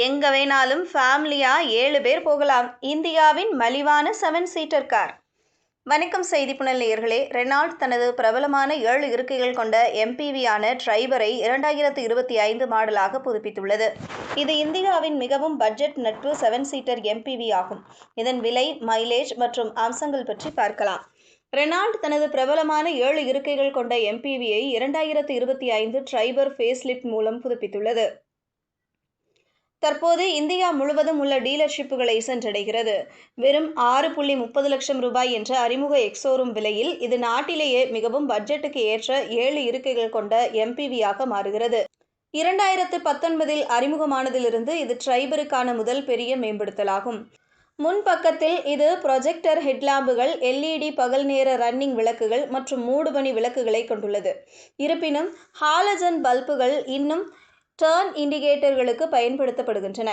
எங்க வேணாலும் ஃபேமிலியா 7 பேர் போகலாம். இந்தியாவின் மலிவான 7 சீட்டர் கார். வணக்கம் செய்திப்புனல் நேயர்களே. ரெனால்ட் தனது பிரபலமான 7 இருக்கைகள் கொண்ட எம்பிவியான டிரைபரை 2025 மாடலாக புதுப்பித்துள்ளது. இது இந்தியாவின் மிகவும் பட்ஜெட் நட்பு 7 சீட்டர் எம்பிவி ஆகும். இதன் விலை, மைலேஜ் மற்றும் அம்சங்கள் பற்றி பார்க்கலாம். ரெனால்ட் தனது பிரபலமான 7 இருக்கைகள் கொண்ட எம்பிவியை 2025 டிரைபர் ஃபேஸ்லிப்ட் மூலம் புதுப்பித்துள்ளது. தற்போது இந்தியா முழுவதும் உள்ள டீலர்ஷிப்புகளை சென்றடைகிறது. வெறும் 6.30 லட்சம் ரூபாய் என்ற அறிமுக எக்ஸோரூம் விலையில் இது நாட்டிலேயே மிகவும் பட்ஜெட்டுக்கு ஏற்ற 7 இருக்கைகள் கொண்ட எம்பிவியாக மாறுகிறது. 2019 அறிமுகமானதிலிருந்து இது டிரைபருக்கான முதல் பெரிய மேம்படுத்தலாகும். முன்பக்கத்தில் இது ப்ரொஜெக்டர் ஹெட்லாம்புகள், LED பகல் நேர ரன்னிங் விளக்குகள் மற்றும் மூடுபனி விளக்குகளை கொண்டுள்ளது. இருப்பினும் ஹாலஜன் பல்புகள் இன்னும் டர்ன் இண்டிகேட்டர்களுக்கு பயன்படுத்தப்படுகின்றன.